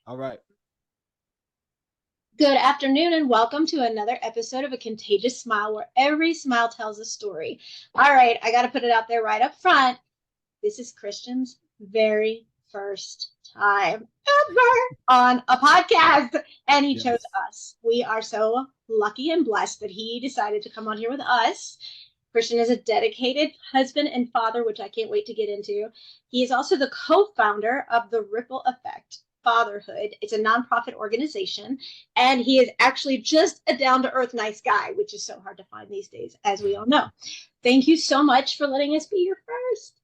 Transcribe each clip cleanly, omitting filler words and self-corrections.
All right. Good afternoon and welcome to another episode of A Contagious Smile, where every smile tells a story. All right, I got to put it out there right up front. This is Christian's very first time ever on a podcast, and he chose Yes. us. We are so lucky and blessed that he decided to come on here with us. Christian is a dedicated husband and father, which I can't wait to get into. He is also the co founder of the Ripple Effect Fatherhood. It's a nonprofit organization, and he is actually just a down to earth, nice guy, which is so hard to find these days, as we all know. Thank you so much for letting us be your first.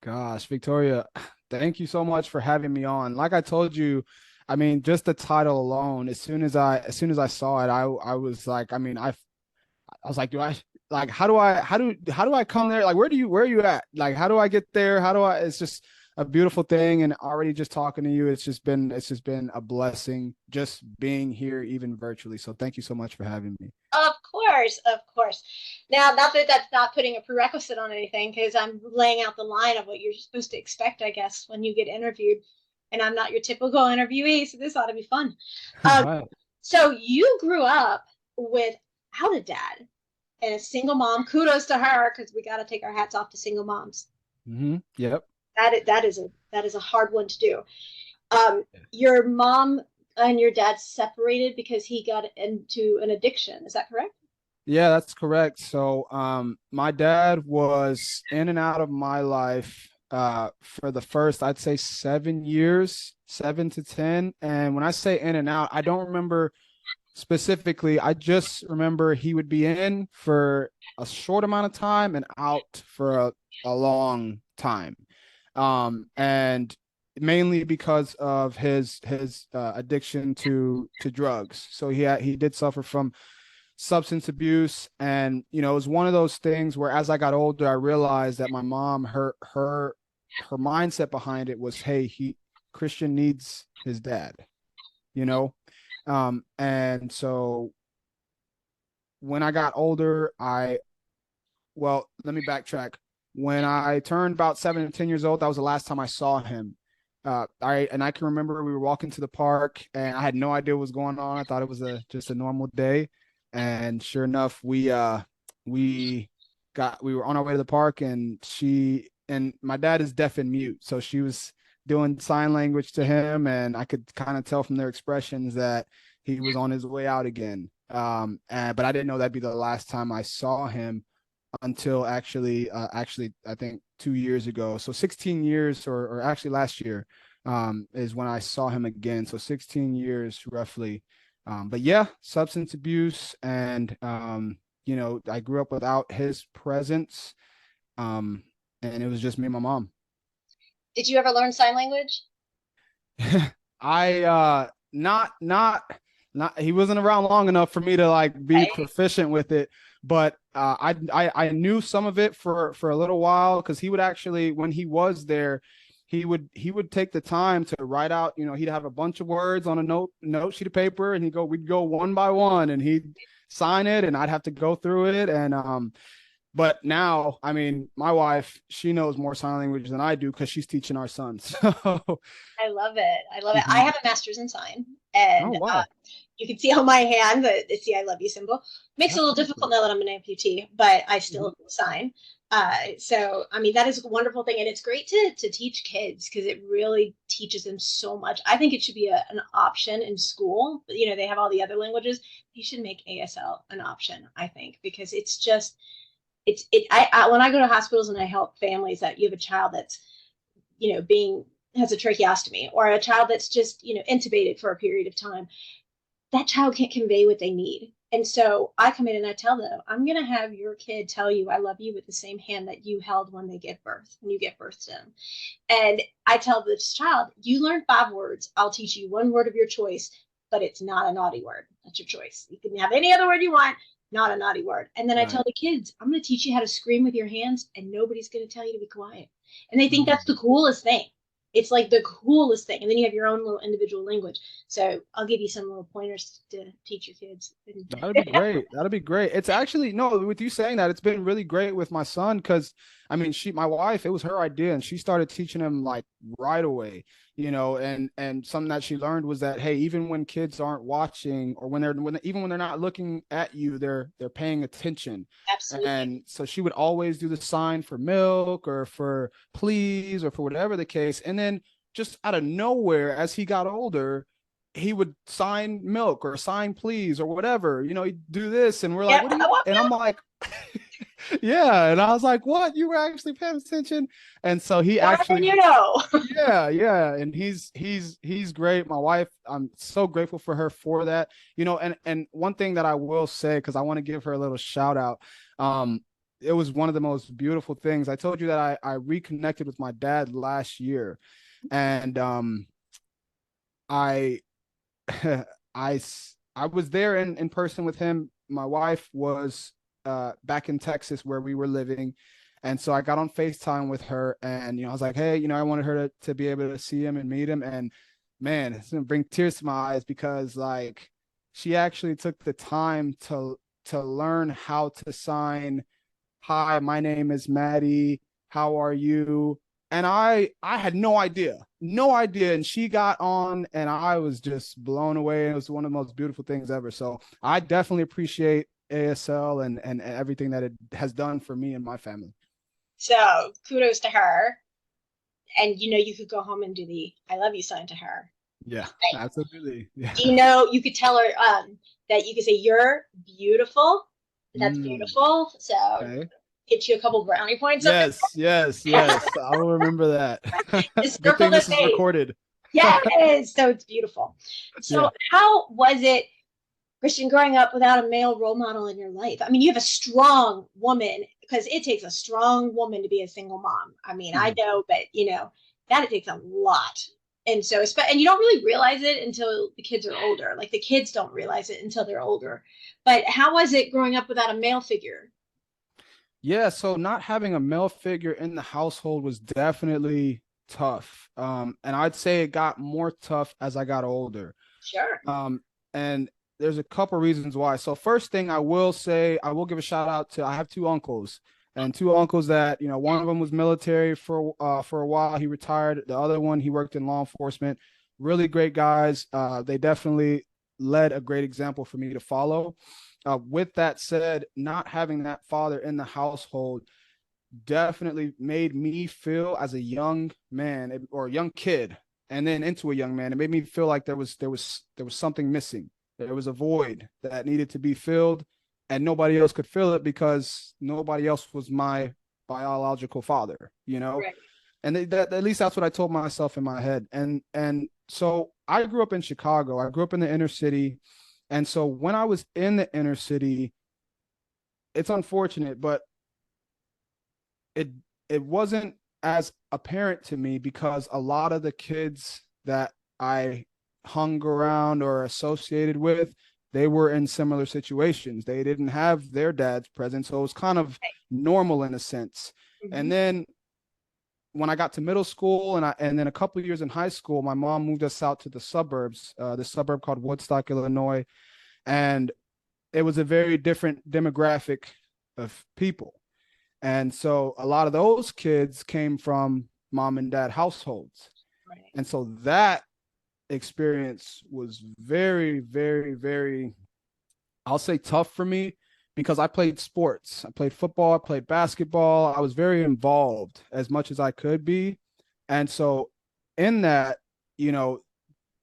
Gosh, Victoria, thank you so much for having me on. Like I told you, I mean, just the title alone, as soon as I saw it, I was like, I was like, how do I come there? Like, where are you at? Like, how do I get there? It's just a beautiful thing. And already just talking to you, it's just been a blessing just being here, even virtually. So thank you so much for having me. Of course, of course. Now, not that that's not putting a prerequisite on anything, because I'm laying out the line of what you're supposed to expect, I guess, when you get interviewed. And I'm not your typical interviewee, so this ought to be fun. All Um, right. so you grew up without a dad and a single mom. Kudos to her, because we got to take our hats off to single moms. Yep. That is a hard one to do. Your mom and your dad separated because he got into an addiction. Is that correct? Yeah, that's correct. So, my dad was in and out of my life for the first, I'd say 7 years, 7 to 10. And when I say in and out, I don't remember specifically. I just remember he would be in for a short amount of time and out for a long time. And mainly because of his addiction to drugs. So he did suffer from substance abuse, and it was one of those things where as I got older I realized that my mom, her mindset behind it was, hey, he Christian needs his dad, you know and so when I got older, well, let me backtrack. When I turned about 7 and 10 years old, that was the last time I saw him. I can remember we were walking to the park, and I had no idea what was going on. I thought it was just a normal day, and sure enough, we we were on our way to the park, and my dad is deaf and mute, so she was doing sign language to him, and I could kind of tell from their expressions that he was on his way out again. But I didn't know that'd be the last time I saw him until actually I think 2 years ago. So 16 years, or actually last year, is when I saw him again. So 16 years roughly. But yeah, substance abuse, and I grew up without his presence. And it was just me and my mom. Did you ever learn sign language? I not he wasn't around long enough for me to like be Right. proficient with it, but I knew some of it for a little while, because he would actually, when he was there, he would take the time to write out, he'd have a bunch of words on a note sheet of paper, and we'd go one by one, and he'd sign it, and I'd have to go through it. And but now, I mean, my wife, she knows more sign language than I do because she's teaching our sons. So, I love it. I love it. I mhm. have a master's in sign, Oh and wow, you can see on my hand the "See I love you" symbol. Makes it a that's little beautiful. difficult now that I'm an amputee, but I Mhm. still sign. So I mean that is a wonderful thing, and it's great to teach kids because it really teaches them so much. I think it should be an option in school. They have all the other languages. You should make ASL an option, I think, because it's just I when I go to hospitals and I help families that you have a child that's being has a tracheostomy, or a child that's just intubated for a period of time, that child can't convey what they need. And so I come in and I tell them, I'm going to have your kid tell you I love you with the same hand that you held when they give birth, when you give birth to them. And I tell this child, you learn 5 words, I'll teach you one word of your choice, but it's not a naughty word. That's your choice. You can have any other word you want, not a naughty word. And then I tell Right. the kids, I'm going to teach you how to scream with your hands, and nobody's going to tell you to be quiet. And they think that's Mm. the coolest thing. It's like the coolest thing. And then you have your own little individual language. So I'll give you some little pointers to teach your kids. That'd be great. That'd be great. It's actually, no, with you saying that, it's been really great with my son, because I mean, my wife, it was her idea, and she started teaching him like right away, and something that she learned was that, hey, even when kids aren't watching, or even when they're not looking at you, they're paying attention. Absolutely. And so she would always do the sign for milk or for please or for whatever the case. And then just out of nowhere, as he got older, he would sign milk or sign please or whatever, he'd do this. And we're like, Yeah, what do I you, want and I'm milk. like, yeah. And I was like, what? You were actually paying attention. And so he More than actually, you know. yeah, yeah. And he's great. My wife, I'm so grateful for her for that. And one thing that I will say, because I want to give her a little shout out. Um, it was one of the most beautiful things. I told you that I reconnected with my dad last year, and I I I was there in person with him. My wife was back in Texas where we were living. And so I got on FaceTime with her, and I was like, hey, I wanted her to be able to see him and meet him. And man, it's gonna bring tears to my eyes, because like she actually took the time to learn how to sign, hi, my name is Maddie, how are you? And I had no idea. And she got on, and I was just blown away. It was one of the most beautiful things ever. So I definitely appreciate ASL and everything that it has done for me and my family. So kudos to her. And you could go home and do the I love you sign to her. Yeah, absolutely. Yeah. You could tell her that you could say, you're beautiful. That's Mm, beautiful. So okay. get you a couple brownie points up Yes, yes, yes. I will remember that. there. Good Circle thing the this is face. recorded. Yes. So it's beautiful. So Yeah. how was it, Christian, growing up without a male role model in your life? I mean, you have a strong woman, because it takes a strong woman to be a single mom. I mean, I Mhm. know, but that it takes a lot. And so, and you don't really realize it until the kids are older. Like the kids don't realize it until they're older. But how was it growing up without a male figure? Yeah, so not having a male figure in the household was definitely tough. And I'd say it got more tough as I got older. Sure. And there's a couple reasons why. So first thing I will say, I will give a shout out to, I have two uncles, and two uncles that, one of them was military for a while. He retired. The other one, he worked in law enforcement. Really great guys. They definitely led a great example for me to follow. With that said, not having that father in the household definitely made me feel, as a young man or a young kid, and then into a young man, it made me feel like there was something missing. There was a void that needed to be filled, and nobody else could fill it because nobody else was my biological father. Right. And at least that's what I told myself in my head. And so I grew up in Chicago. I grew up in the inner city. And so when I was in the inner city, it's unfortunate, but it it wasn't as apparent to me, because a lot of the kids that I hung around or associated with, they were in similar situations. They didn't have their dads present, so it was kind of normal in a sense. Mm-hmm. And then when I got to middle school, and then a couple of years in high school, my mom moved us out to the suburbs, the suburb called Woodstock, Illinois, and it was a very different demographic of people. And so a lot of those kids came from mom and dad households. Right. And so that experience was very, very, very, I'll say, tough for me, because I played sports. I played football, I played basketball. I was very involved as much as I could be. And so in that, you know,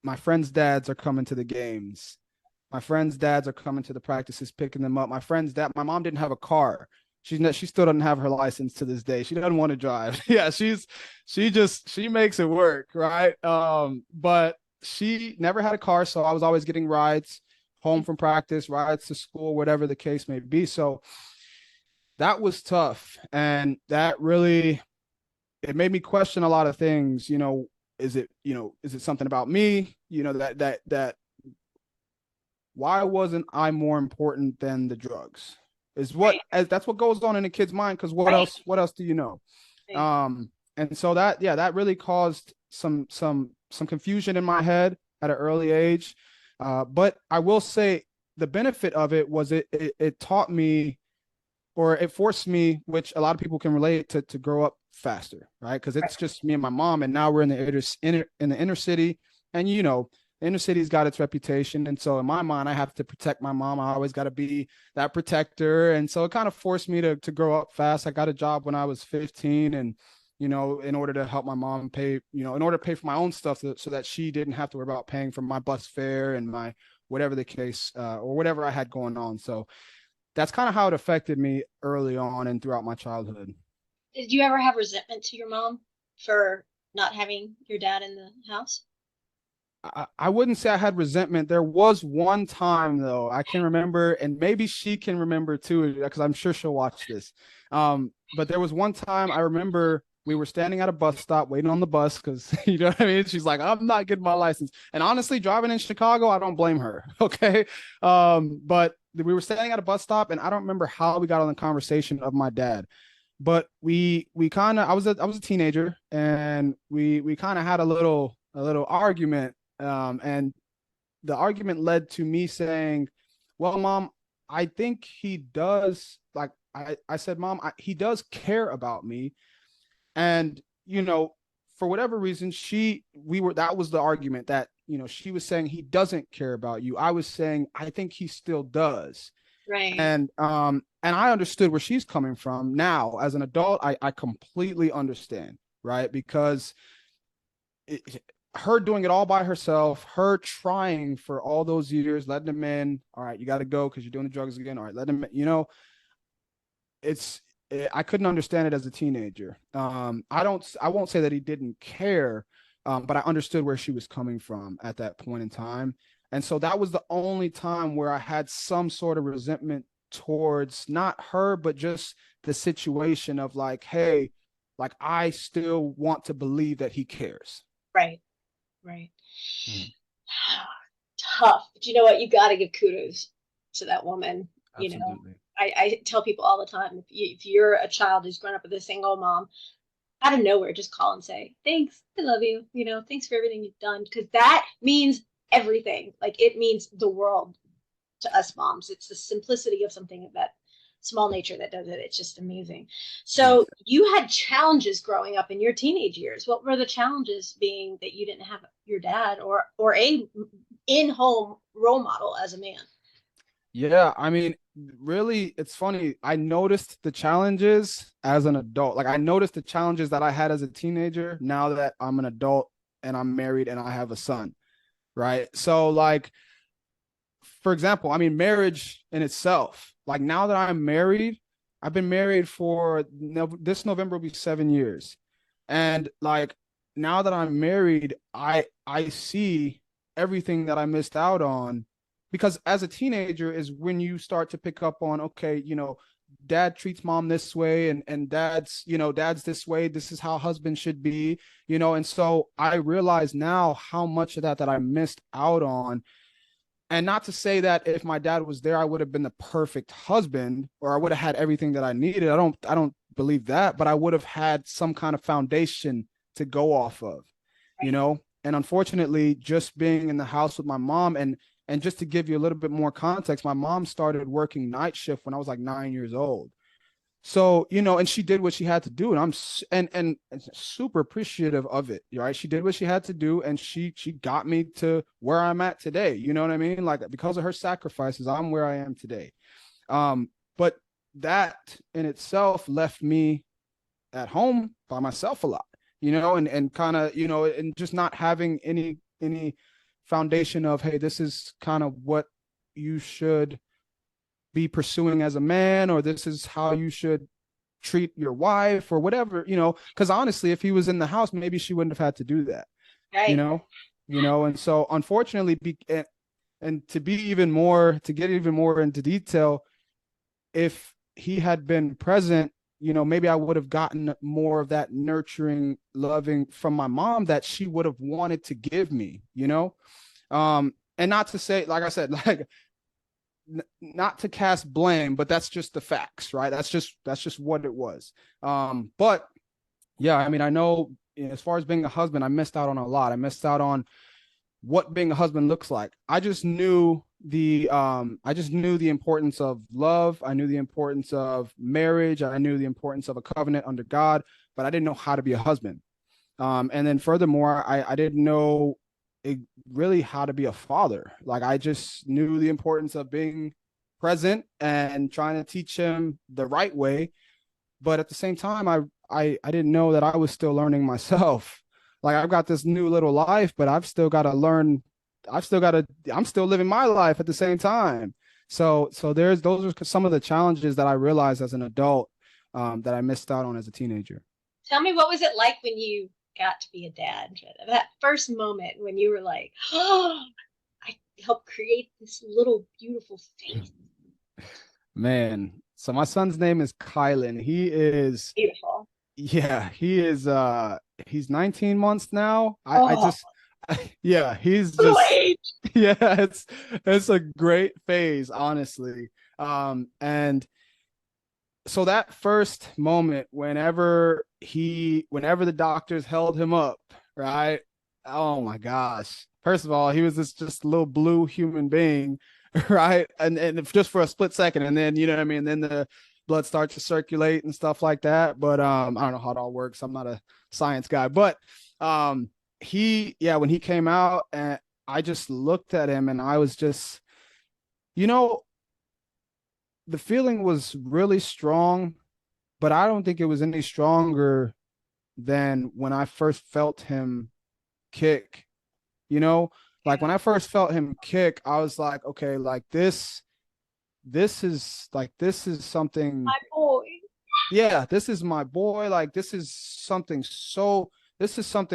my friends' dads are coming to the games. My friends' dads are coming to the practices, picking them up. My mom didn't have a car. She still doesn't have her license to this day. She doesn't want to drive. Yeah, she makes it work, right? But she never had a car, so I was always getting rides home from practice, rides to school, whatever the case may be. So that was tough, and that really, it made me question a lot of things. Is it something about me? That why wasn't I more important than the drugs? Right. That's what goes on in a kid's mind. Because Right. what else do you know? Right. And so that really caused some confusion in my head at an early age. But I will say the benefit of it was it taught me or it forced me, which a lot of people can relate to grow up faster, right? Because it's just me and my mom, and now we're in the inner city, and the inner city's got its reputation, and so in my mind, I have to protect my mom. I always got to be that protector, and so it kind of forced me to grow up fast. I got a job when I was 15, and in order to help my mom pay, in order to pay for my own stuff, so that she didn't have to worry about paying for my bus fare and my whatever the case, or whatever I had going on. So that's kind of how it affected me early on and throughout my childhood. Did you ever have resentment to your mom for not having your dad in the house? I wouldn't say I had resentment. There was one time though, I can remember, and maybe she can remember too, because I'm sure she'll watch this. But there was one time I remember we were standing at a bus stop waiting on the bus because you know what I mean. She's like, "I'm not getting my license," and honestly, driving in Chicago, I don't blame her. Okay, but we were standing at a bus stop, and I don't remember how we got on the conversation of my dad, but we kind of I was a teenager, and we kind of had a little argument, and the argument led to me saying, well, mom, I think he does, like, I said, mom, he does care about me. And, for whatever reason, that was the argument, that, she was saying he doesn't care about you. I was saying, I think he still does. Right. And I understood where she's coming from. Now, as an adult, I completely understand, right? Because her doing it all by herself, her trying for all those years, letting him in. All right, you got to go because you're doing the drugs again. All right, let him. It's I couldn't understand it as a teenager. I won't say that he didn't care, but I understood where she was coming from at that point in time, and so that was the only time where I had some sort of resentment towards not her, but just the situation of like, hey, like I still want to believe that he cares. Right. Right. Mm, Tough. But you know what? You got to give kudos to that woman. absolutely. I tell people all the time, if you're a child who's grown up with a single mom, out of nowhere, just call and say, thanks, I love you. Thanks for everything you've done. Because that means everything. Like, it means the world to us moms. It's the simplicity of something, of that small nature, that does it. It's just amazing. Yeah. So you had challenges growing up in your teenage years. What were the challenges, being that you didn't have your dad or a in-home role model as a man? Yeah, I mean, really, it's funny. I noticed the challenges as an adult. Like I noticed the challenges that I had as a teenager now that I'm an adult and I'm married and I have a son, right? So like, for example, I mean, marriage in itself, like now that I'm married, I've been married for this November will be 7 years. And like now that I'm married, I see everything that I missed out on, because as a teenager is when you start to pick up on, okay, dad treats mom this way, and dad's this way, this is how husband should be, and so I realize now how much of that I missed out on. And not to say that if my dad was there, I would have been the perfect husband or I would have had everything that I needed. I don't believe that, but I would have had some kind of foundation to go off of, you Right. know? And unfortunately, just being in the house with my mom, and just to give you a little bit more context, my mom started working night shift when I was like 9 years old. So, and she did what she had to do, and and super appreciative of it. Right? She did what she had to do, and she got me to where I'm at today. You know what I mean? Like because of her sacrifices, I'm where I am today. But that in itself left me at home by myself a lot. And kind of, and just not having any foundation of, hey, this is kind of what you should be pursuing as a man, or this is how you should treat your wife or whatever, because honestly, if he was in the house, maybe she wouldn't have had to do that, you Right. know, and so unfortunately, and to get even more into detail, if he had been present, maybe I would have gotten more of that nurturing, loving from my mom that she would have wanted to give me, and not to say, like I said, like not to cast blame, but that's just the facts, right? That's just what it was. But yeah, I mean, I know, as far as being a husband, I missed out on a lot. I missed out on what being a husband looks like. I just knew I just knew the importance of love. I knew the importance of marriage. I knew the importance of a covenant under God, but I didn't know how to be a husband. And then furthermore, I didn't know it, really how to be a father. Like I just knew the importance of being present and trying to teach him the right way. But at the same time, I didn't know that I was still learning myself. Like I've got this new little life, but I've still got to learn. I've still got to. I'm still living my life at the same time. So there's those are some of the challenges that I realized as an adult, that I missed out on as a teenager. Tell me, what was it like when you got to be a dad? That first moment when you were like, oh, I helped create this little beautiful face. Man, so my son's name is Kylan. He is, Beautiful. yeah, he is he's 19 months now. I Oh, just yeah, he's little just age. yeah, it's a great phase, honestly. And so that first moment, whenever the doctors held him up, right? Oh my gosh. First of all, he was this just little blue human being, right? And just for a split second, and then you know what I mean. Then the blood starts to circulate and stuff like that. But I don't know how it all works. I'm not a science guy, but when he came out, and I just looked at him, and I was just, you know, the feeling was really strong, but I don't think it was any stronger than when I first felt him kick. You know, like when I first felt him kick, I was like, okay, like this is something. My boy. Yeah, this is my boy. Like this is something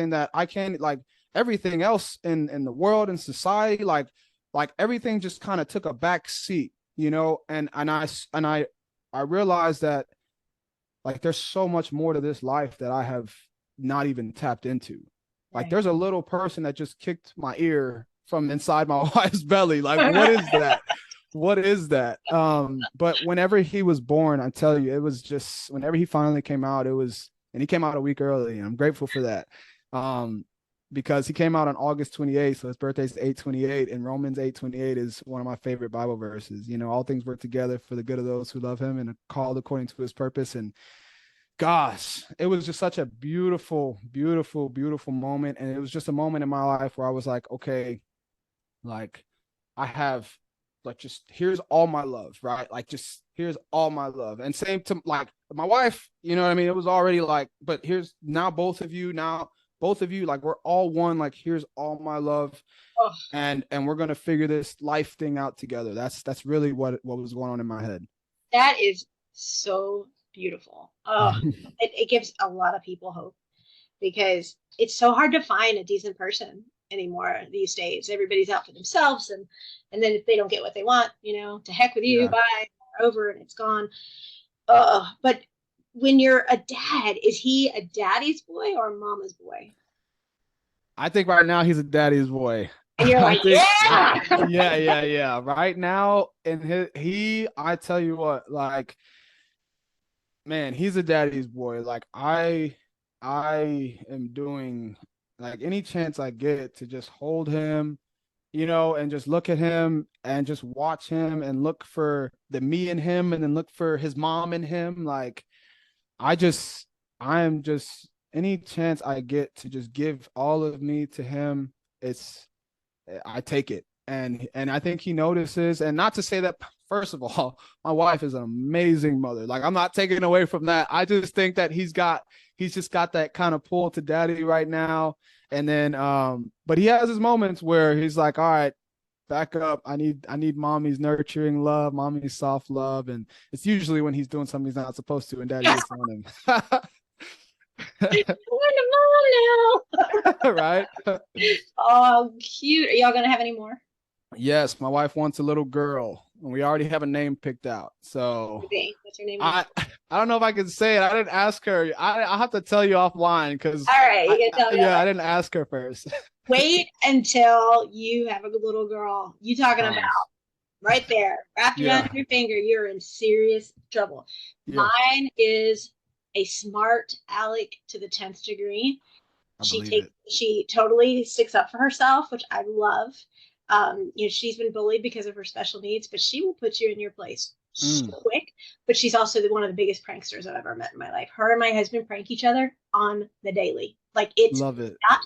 that I can't, like, everything else in the world and society, like everything just kind of took a back seat, you know, and I realized that like there's so much more to this life that I have not even tapped into. Like Right. there's a little person that just kicked my ear from inside my wife's belly. Like what is that? What is that? But whenever he was born, I tell you, it was just whenever he finally came out, it was, and he came out a week early, and I'm grateful for that. Um, because he came out on August 28th, so his birthday's 8/28, and Romans 8/28 is one of my favorite Bible verses. You know, all things work together for the good of those who love him and are called according to his purpose. And gosh, it was just such a beautiful, beautiful, beautiful moment. And it was just a moment in my life where I was like, okay, like I have, like, just here's all my love, right? Like just here's all my love. And same to like my wife, you know what I mean? It was already like, but here's now both of you, like we're all one, like here's all my love. Oh, And we're gonna figure this life thing out together. That's really what was going on in my head. that is so beautiful. Oh, it gives a lot of people hope because it's so hard to find a decent person anymore these days. Everybody's out for themselves, and then if they don't get what they want, to heck with you, Yeah. bye, over, and it's gone. But when you're a dad, is he a daddy's boy or a mama's boy? I think right now he's a daddy's boy. And you're I like, think, yeah. yeah. Right now, and I tell you what, like, man, he's a daddy's boy. Like, I am doing like any chance I get to just hold him, you know, and just look at him and just watch him and look for the me in him and then look for his mom in him. Like, I just, I am just any chance I get to just give all of me to him. It's I take it, and I think he notices. And not to say that, first of all, my wife is an amazing mother. Like I'm not taking away from that. I just think that he's just got that kind of pull to daddy right now. And then, but he has his moments where he's like, all right, back up. I need mommy's nurturing love, mommy's soft love, and it's usually when he's doing something he's not supposed to, and daddy gets on him. I'm a mom Right? now. Oh, cute. Are y'all gonna have any more? Yes, my wife wants a little girl, and we already have a name picked out. So What's your name? I don't know if I can say it. I didn't ask her. I'll have to tell you offline because All right, you can tell me. yeah, I didn't ask her first. Wait until you have a little girl. You talking about Promise. right there, wrapped Yeah, around your finger, you're in serious trouble. yeah, Mine is a smart aleck to the 10th degree. I believe it. She totally sticks up for herself, which I love. She's been bullied because of her special needs, but she will put you in your place so Mm, quick. But she's also one of the biggest pranksters I've ever met in my life. Her and my husband prank each other on the daily. Like, it's love it. not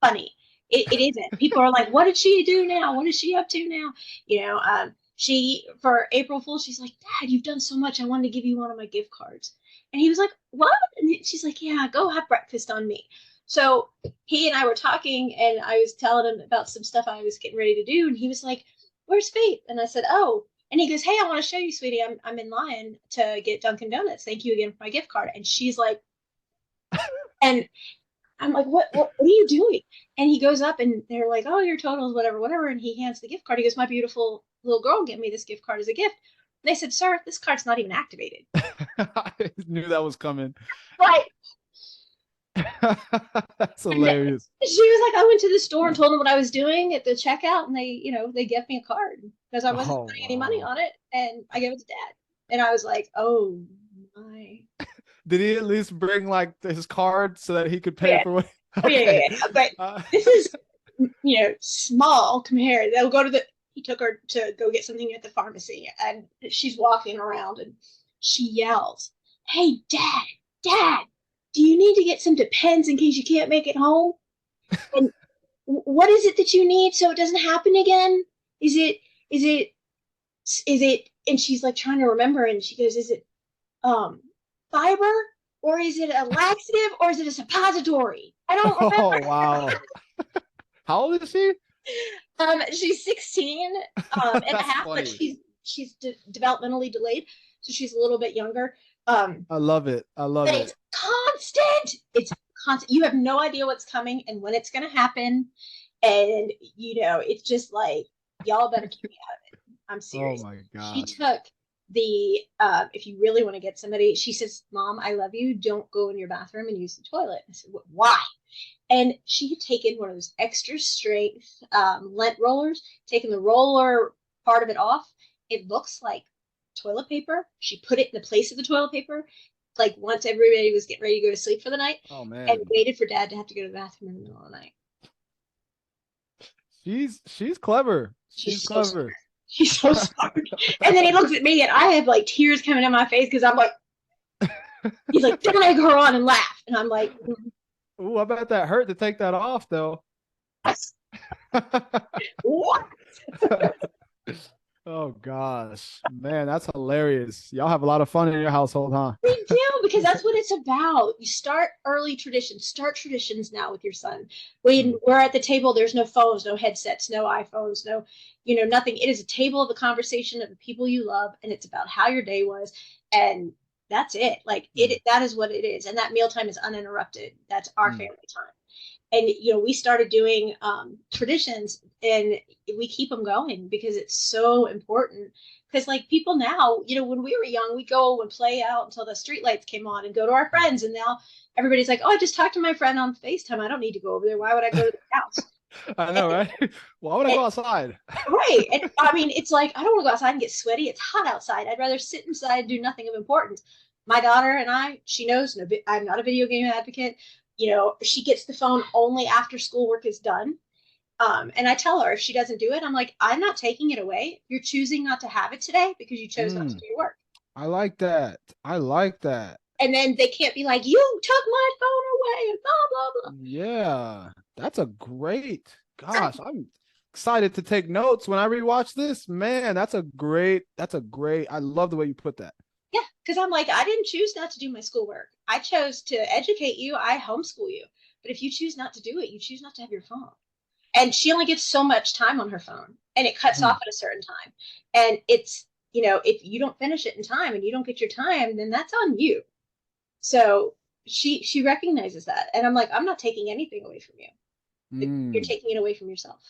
funny. It isn't. People are like, what did she do now? What is she up to now? She, for April Fool, she's like, Dad, you've done so much. I wanted to give you one of my gift cards. And he was like, what? And she's like, yeah, go have breakfast on me. So he and I were talking, and I was telling him about some stuff I was getting ready to do. And he was like, where's Faith? And I said, oh. And he goes, hey, I want to show you, sweetie. I'm in line to get Dunkin' Donuts. Thank you again for my gift card. And she's like, and I'm like, what are you doing? And he goes up, and they're like, oh, your totals, whatever, whatever. And he hands the gift card. He goes, my beautiful little girl gave me this gift card as a gift. And they said, sir, this card's not even activated. I knew that was coming. Right. That's hilarious. She was like, I went to the store and told them what I was doing at the checkout, and they gave me a card because I wasn't Oh, putting any money wow. on it, and I gave it to Dad. And I was like, oh my. Did he at least bring like his card so that he could pay Yeah. for what? Oh, yeah, Okay. yeah, yeah. But Uh, this is, small compared. They'll go to he took her to go get something at the pharmacy, and she's walking around, and she yells, hey, Dad, do you need to get some Depends in case you can't make it home? And what is it that you need so it doesn't happen again? Is it, is it, and she's like trying to remember, and she goes, is it, fiber, or is it a laxative, or is it a suppository? I don't oh, remember. wow. How old is she? She's 16 and a That's half, but funny. she's developmentally delayed, so she's a little bit younger. I love it. I love But it. it's constant. It's constant. You have no idea what's coming and when it's going to happen, and it's just like, y'all better keep me out of it. I'm Oh serious. my She gosh. took the if you really want to get somebody, she says, Mom, I love you, don't go in your bathroom and use the toilet. I said, why? And she had taken one of those extra strength lint rollers, taken the roller part of it off. It looks like toilet paper. She put it in the place of the toilet paper, like once everybody was getting ready to go to sleep for the night, Oh and man. waited for Dad to have to go to the bathroom in the middle of the night. She's clever. She's She's so smart. clever. She's so smart. And then he looks at me, and I have like tears coming down my face because I'm like, he's like, don't egg her on and laugh. And I'm like, Ooh, I bet that hurt to take that off though. what? Oh gosh, man, that's hilarious. Y'all have a lot of fun in your household, huh? We do, because that's what it's about. You start early traditions. Start traditions now with your son. When Mm, we're at the table, there's no phones, no headsets, no iPhones, no, nothing. It is a table of the conversation of the people you love, and it's about how your day was, and that's it. Like, mm, that is what it is, and that mealtime is uninterrupted. That's our mm. family time. And we started doing traditions, and we keep them going because it's so important. Because like people now, when we were young, we go and play out until the street lights came on and go to our friends, and now everybody's like, oh, I just talked to my friend on FaceTime, I don't need to go over there, why would I go to the house? I and, know, right? Why would I and go outside? right, and I mean, it's like, I don't want to go outside and get sweaty, it's hot outside, I'd rather sit inside and do nothing of importance. My daughter and she knows, no, I'm not a video game advocate. She gets the phone only after schoolwork is done. And I tell her if she doesn't do it, I'm like, I'm not taking it away. You're choosing not to have it today because you chose not to Mm, do your work. I like that. I like that. And then they can't be like, you took my phone away and blah, blah, Yeah, that's a great. blah. Gosh, I'm excited to take notes when I rewatch this. Man, that's a great. That's a great. I love the way you put that. Yeah, because I'm like, I didn't choose not to do my schoolwork. I chose to educate you. I homeschool you. But if you choose not to do it, you choose not to have your phone. And she only gets so much time on her phone, and it cuts Mm, off at a certain time. And it's, if you don't finish it in time and you don't get your time, then that's on you. So she recognizes that. And I'm like, I'm not taking anything away from you. You're mm. taking it away from yourself.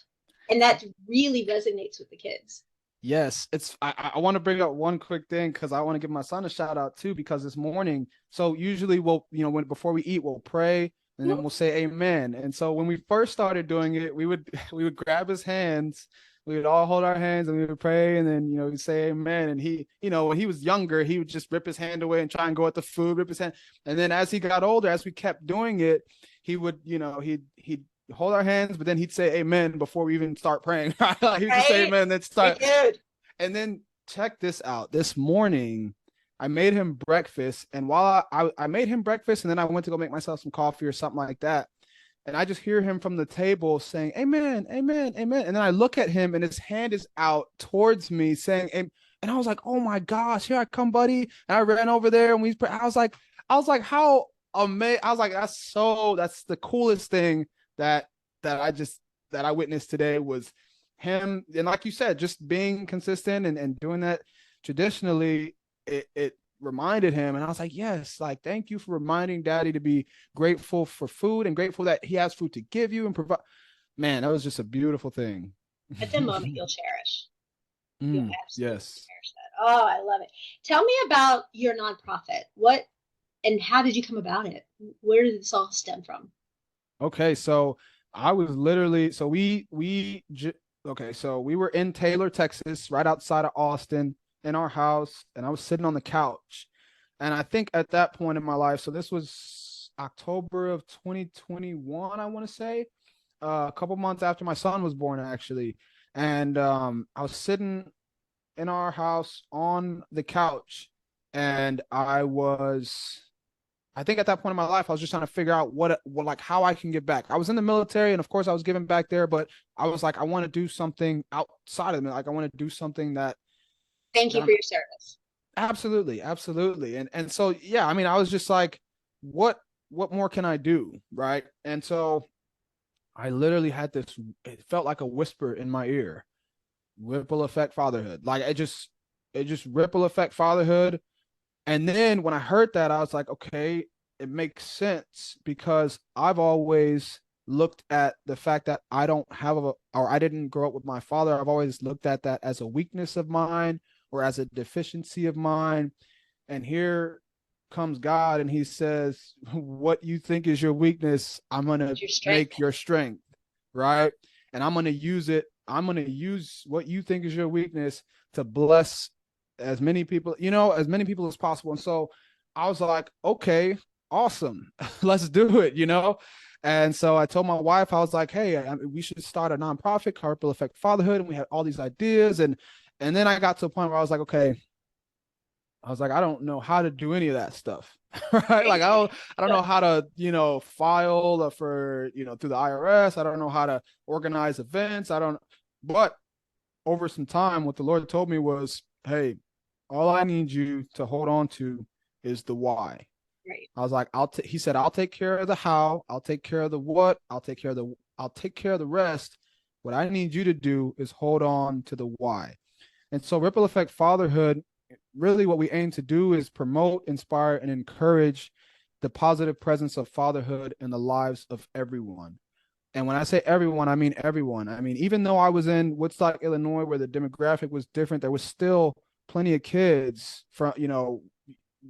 And that really resonates with the kids. Yes, it's I want to bring up one quick thing because I want to give my son a shout out too because this morning, so usually we'll, when before we eat, we'll pray and then we'll say amen. And so when we first started doing it, we would we would grab his hands, we would all hold our hands and we would pray and then we'd say amen. And he, when he was younger, he would just rip his hand away and try and go at the food, rip his hand. And then as he got older, as we kept doing it, he would, he'd hold our hands, but then he'd say amen before we even start praying. Like, he'd just say Right? amen, then Hey, start. dude. And then check this out. This morning, I made him breakfast. And while I made him breakfast, and then I went to go make myself some coffee or something like that. And I just hear him from the table saying, amen, amen, amen. And then I look at him and his hand is out towards me saying, amen. And I was like, oh my gosh, here I come, buddy. And I ran over there and I was like, how amazing. I was like, that's the coolest thing that that I witnessed today was him. And like you said, just being consistent and doing that traditionally, it reminded him. And I was like, yes, like, thank you for reminding daddy to be grateful for food and grateful that he has food to give you and provide. Man, that was just a beautiful thing. It's a moment you'll cherish. You'll absolutely Yes. cherish that. Oh, I love it. Tell me about your nonprofit. What and how did you come about it? Where did this all stem from? Okay, so I was literally so okay, so we were in Taylor, Texas, right outside of Austin, in our house, and I was sitting on the couch. And I think at that point in my life, so this was October of 2021, I want to say, a couple months after my son was born, actually. And I was sitting in our house on the couch, and I think at that point in my life, I was just trying to figure out what like how I can give back. I was in the military, and of course, I was giving back there, but I was like, I want to do something outside of it. Like, I want to do something Thank that you I'm for your service. absolutely, absolutely. And so yeah, I mean, I was just like, what what more can I do, right? And so I literally had this. It felt like a whisper in my ear. Ripple effect fatherhood. Like, it just ripple effect fatherhood. And then when I heard that, I was like, okay, it makes sense because I've always looked at the fact that I don't have or I didn't grow up with my father. I've always looked at that as a weakness of mine or as a deficiency of mine. And here comes God and he says, what you think is your weakness, I'm going to Your strength. make your strength, right? And I'm going to use it. I'm going to use what you think is your weakness to bless as many people, as many people as possible. And so I was like, okay, awesome. Let's do it. And so I told my wife, I was like, hey, we should start a nonprofit called Ripple Effect Fatherhood. And we had all these ideas. And then I got to a point where I was like, I don't know how to do any of that stuff. Right. Like, I don't know how to, file for, through the IRS. I don't know how to organize events. But over some time, what the Lord told me was, hey, all I need you to hold on to is the why. Right. I was like, he said, I'll take care of the how, I'll take care of the what, I'll take care of the rest. What I need you to do is hold on to the why. And so Ripple Effect Fatherhood, really what we aim to do is promote, inspire, and encourage the positive presence of fatherhood in the lives of everyone. And when I say everyone, I mean everyone. I mean, even though I was in Woodstock, Illinois, where the demographic was different, there was still plenty of kids from,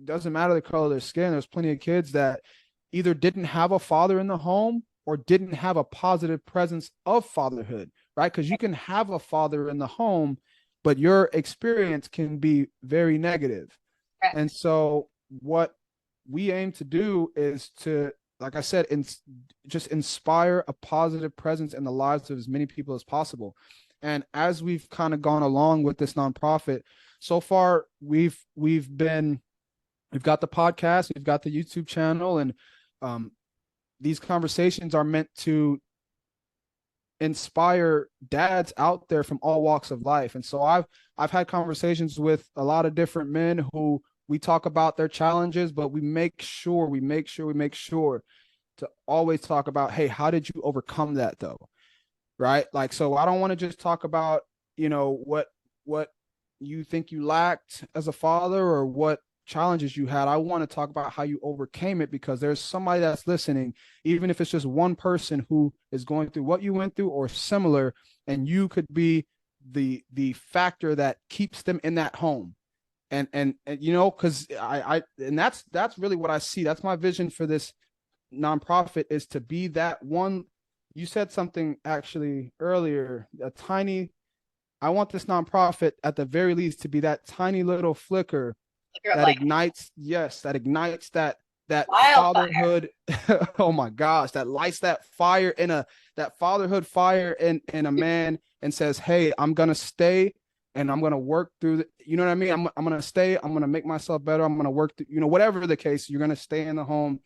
doesn't matter the color of their skin. There's plenty of kids that either didn't have a father in the home or didn't have a positive presence of fatherhood, right? Because you can have a father in the home, but your experience can be very negative. Correct. And so what we aim to do is to, like I said, just inspire a positive presence in the lives of as many people as possible. And as we've kind of gone along with this nonprofit, so far we've got the podcast, we've got the YouTube channel, and these conversations are meant to inspire dads out there from all walks of life. And so I've had conversations with a lot of different men who we talk about their challenges, but we make sure to always talk about, hey, how did you overcome that though? Right? Like, so I don't want to just talk about, what you think you lacked as a father or what challenges you had. I want to talk about how you overcame it, because there's somebody that's listening, even if it's just one person who is going through what you went through or similar, and you could be the factor that keeps them in that home. And because and that's really what I see. That's my vision for this nonprofit, is to be that one. You said something actually earlier, I want this nonprofit at the very least to be that tiny little flicker that ignites, yes, that ignites that Wildfire. fatherhood. Oh my gosh, that lights that fire in a that fatherhood fire in a man and says, hey, I'm gonna stay and I'm gonna work through you know what I mean? I'm gonna stay, I'm gonna make myself better, I'm gonna work through, whatever the case, you're gonna stay in the home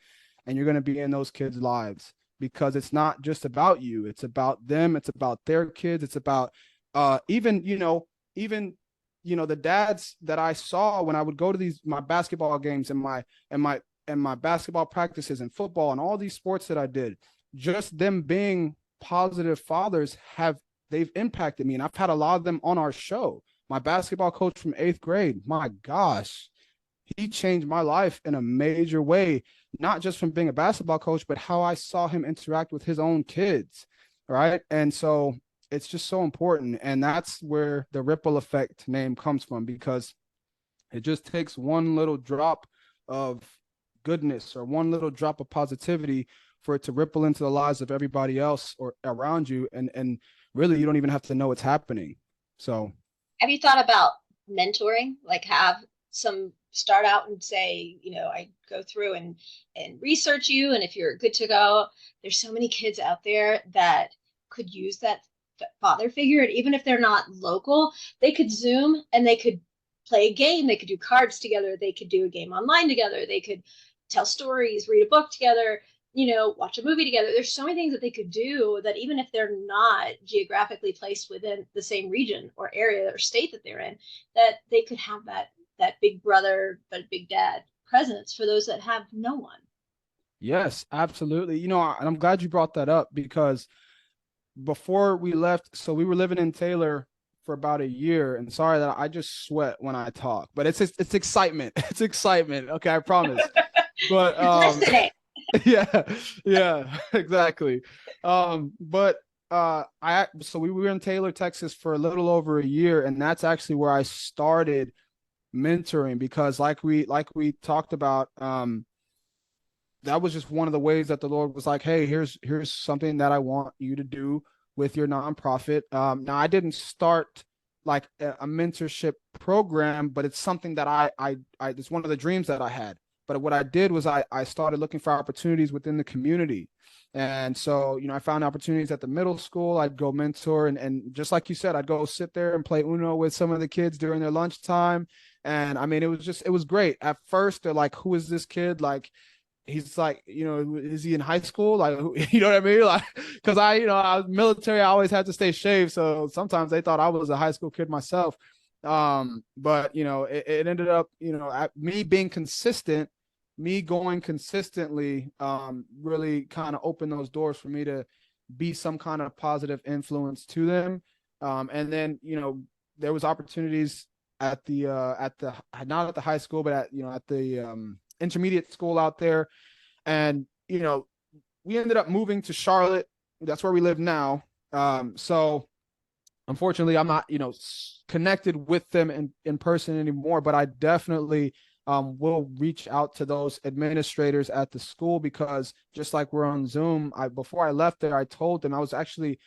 and you're gonna be in those kids' lives because it's not just about you, it's about them, it's about their kids, it's about even, even the dads that I saw when I would go to these my basketball games and my and my basketball practices and football and all these sports that I did, just them being positive fathers they've impacted me. And I've had a lot of them on our show. My basketball coach from 8th grade, my gosh, he changed my life in a major way, not just from being a basketball coach, but how I saw him interact with his own kids. Right. And so it's just so important. And that's where the ripple effect name comes from, because it just takes one little drop of goodness or one little drop of positivity for it to ripple into the lives of everybody else or around you. And really, you don't even have to know it's happening. So, Have you thought about mentoring? Like have some start out and say, I go through and research you, and if you're good to go, there's so many kids out there that could use that father figure, and even if they're not local, they could Zoom and they could play a game, they could do cards together, they could do a game online together, they could tell stories, read a book together, watch a movie together. There's so many things that they could do that even if they're not geographically placed within the same region or area or state that they're in, that they could have that big brother but big dad presence for those that have no one. yes, absolutely. And I'm glad you brought that up because before we left, so we were living in Taylor for about a year, and sorry that I just sweat when I talk, but it's excitement. It's excitement. Okay, I promise. But Listening. yeah, yeah, exactly. But I so we were in Taylor, Texas for a little over a year, and that's actually where I started mentoring because like we talked about, that was just one of the ways that the Lord was like, hey, here's something that I want you to do with your nonprofit. Now I didn't start like a mentorship program, but it's something that I it's one of the dreams that I had. But what I did was I started looking for opportunities within the community. And so, I found opportunities at the middle school. I'd go mentor and just like you said, I'd go sit there and play Uno with some of the kids during their lunchtime. And I mean, it was great. At first, they're like, who is this kid? Like, he's like, is he in high school? Like, you know what I mean? Like, because I was military, I always had to stay shaved. So sometimes they thought I was a high school kid myself. But it ended up, me being consistent, me going consistently, really kind of opened those doors for me to be some kind of positive influence to them. And then, there was opportunities at the not at the high school, but at the intermediate school out there. And, we ended up moving to Charlotte. That's where we live now. So unfortunately, I'm not, connected with them in person anymore, but I definitely will reach out to those administrators at the school because just like we're on Zoom, before I left there, I told them I was actually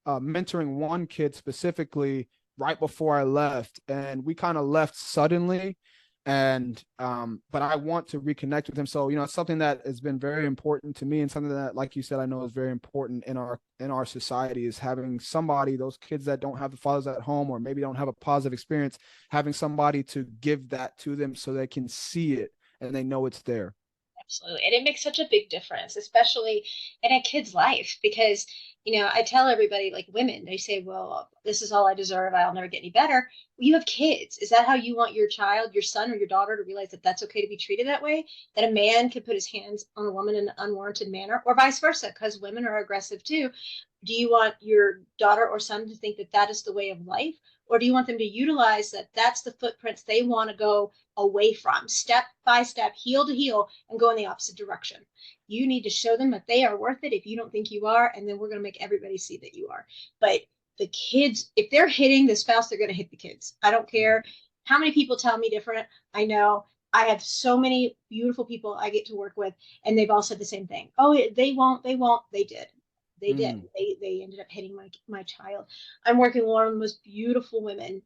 mentoring one kid specifically right before I left, and we kind of left suddenly. And but I want to reconnect with him. So it's something that has been very important to me, and something that, like you said, I know is very important in our society, is having somebody, those kids that don't have the fathers at home or maybe don't have a positive experience, having somebody to give that to them so they can see it and they know it's there. Absolutely. And it makes such a big difference, especially in a kid's life, because, I tell everybody, like women, they say, well, this is all I deserve. I'll never get any better. Well, you have kids. Is that how you want your child, your son or your daughter to realize that that's okay to be treated that way? That a man can put his hands on a woman in an unwarranted manner, or vice versa, because women are aggressive too. Do you want your daughter or son to think that that is the way of life? Or do you want them to utilize that that's the footprints they want to go away from, step by step, heel to heel, and go in the opposite direction? You need to show them that they are worth it if you don't think you are, and then we're going to make everybody see that you are. But the kids, if they're hitting the spouse, they're going to hit the kids. I don't care how many people tell me different. I know I have so many beautiful people I get to work with, and they've all said the same thing. Oh, they won't, they won't. They did. They did. Mm. They ended up hitting my child. I'm working with one of the most beautiful women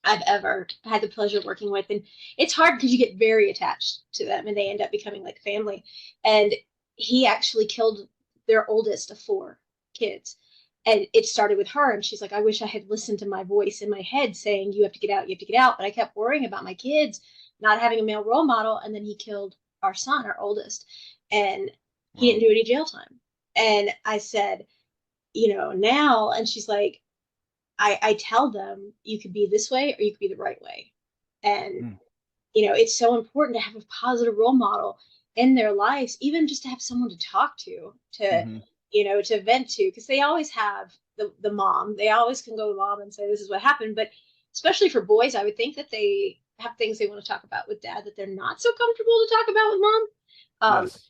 I've ever had the pleasure of working with. And it's hard because you get very attached to them and they end up becoming like family. And he actually killed their oldest of four kids. And it started with her. And she's like, I wish I had listened to my voice in my head saying, you have to get out, you have to get out. But I kept worrying about my kids not having a male role model. And then he killed our son, our oldest. And he Wow. didn't do any jail time. And I said, now, and she's like, I tell them you could be this way or you could be the right way. And, Mm. it's so important to have a positive role model in their lives, even just to have someone to talk Hmm. to vent to, because they always have the mom. They always can go to mom and say, this is what happened. But especially for boys, I would think that they have things they want to talk about with dad that they're not so comfortable to talk about with mom. Yes.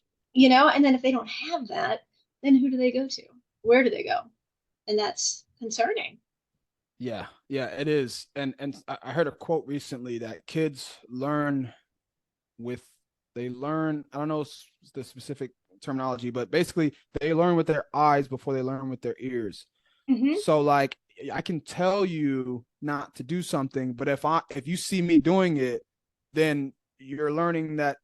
And then if they don't have that, then who do they go to? Where do they go? And that's concerning. Yeah, yeah, it is. And I heard a quote recently that kids learn with they learn, I don't know the specific terminology, but basically they learn with their eyes before they learn with their ears. Mm-hmm. So like I can tell you not to do something, but if you see me doing it, then you're learning that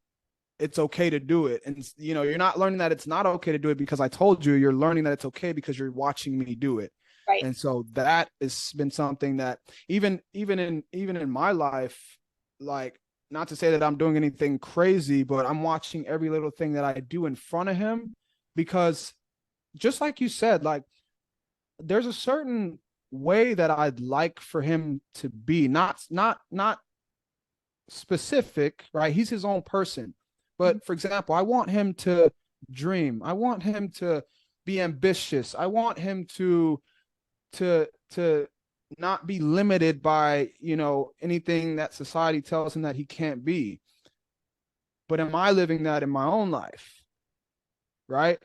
it's okay to do it. And you're not learning that it's not okay to do it because I told you, you're learning that it's okay because you're watching me do it. Right. And so that has been something that even in my life, like, not to say that I'm doing anything crazy, but I'm watching every little thing that I do in front of him, because just like you said, like, there's a certain way that I'd like for him to be, not specific, right? He's his own person. But for example, I want him to dream. I want him to be ambitious. I want him to not be limited by, anything that society tells him that he can't be. But am I living that in my own life? Right?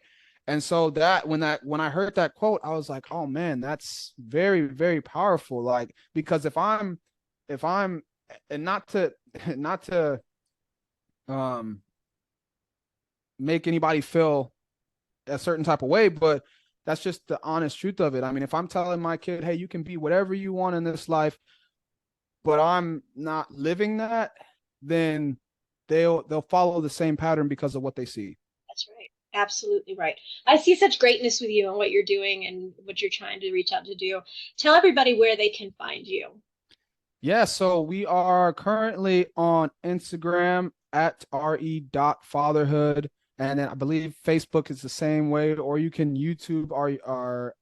And so when I heard that quote, I was like, oh man, that's very, very powerful. Like, because if I'm and not to um make anybody feel a certain type of way, but that's just the honest truth of it. I mean, if I'm telling my kid, hey, you can be whatever you want in this life, but I'm not living that, then they'll follow the same pattern because of what they see. That's right. Absolutely right. I see such greatness with you and what you're doing and what you're trying to reach out to do. Tell everybody where they can find you. Yeah, so we are currently on Instagram at re.fatherhood. And then I believe Facebook is the same way, or you can YouTube our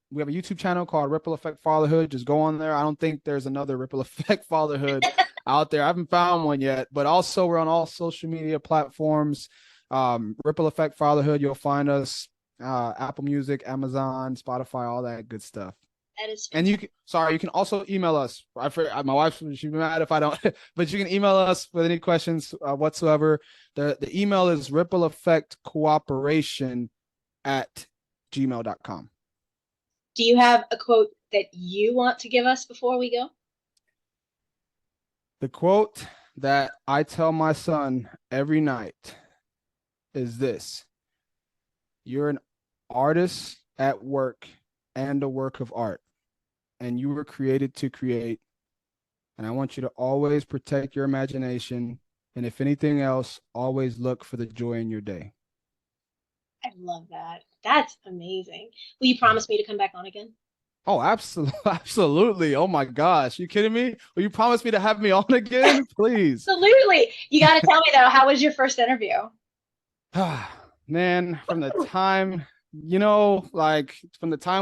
we have a YouTube channel called Ripple Effect Fatherhood. Just go on there. I don't think there's another Ripple Effect Fatherhood out there. I haven't found one yet, but also we're on all social media platforms. Ripple Effect Fatherhood, you'll find us, Apple Music, Amazon, Spotify, all that good stuff. That is And fantastic. you can also email us. My wife, she'd be mad if I don't, but you can email us with any questions whatsoever. The email is ripple effect cooperation at gmail.com. Do you have a quote that you want to give us before we go? The quote that I tell my son every night is this: you're an artist at work and a work of art, and you were created to create. And I want you to always protect your imagination. And if anything else, always look for the joy in your day. I love that. That's amazing. Will you promise me to come back on again? Oh, absolutely. Absolutely. Oh my gosh. You kidding me? Will you promise me to have me on again? Please. Absolutely. You got to tell me though, how was your first interview? Man, from the time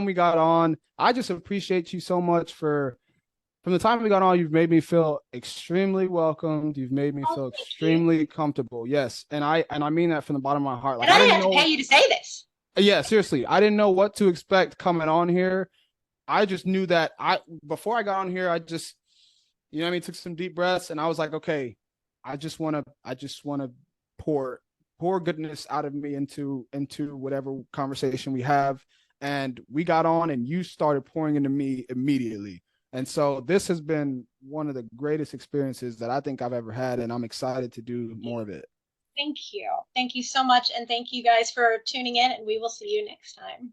we got on, I just appreciate you so much from the time we got on, you've made me feel extremely welcomed. You've made me Oh, feel thank you. extremely comfortable. Yes. And I mean that from the bottom of my heart. And Like, I I didn't didn't have to pay know. you to say this. Yeah, seriously. I didn't know what to expect coming on here. I just knew that before I got on here, I just, I mean, took some deep breaths and I was like, okay, I just want to pour goodness out of me into whatever conversation we have. And we got on and you started pouring into me immediately. And so this has been one of the greatest experiences that I think I've ever had, and I'm excited to do more of it. Thank you. Thank you so much. And thank you guys for tuning in, and we will see you next time.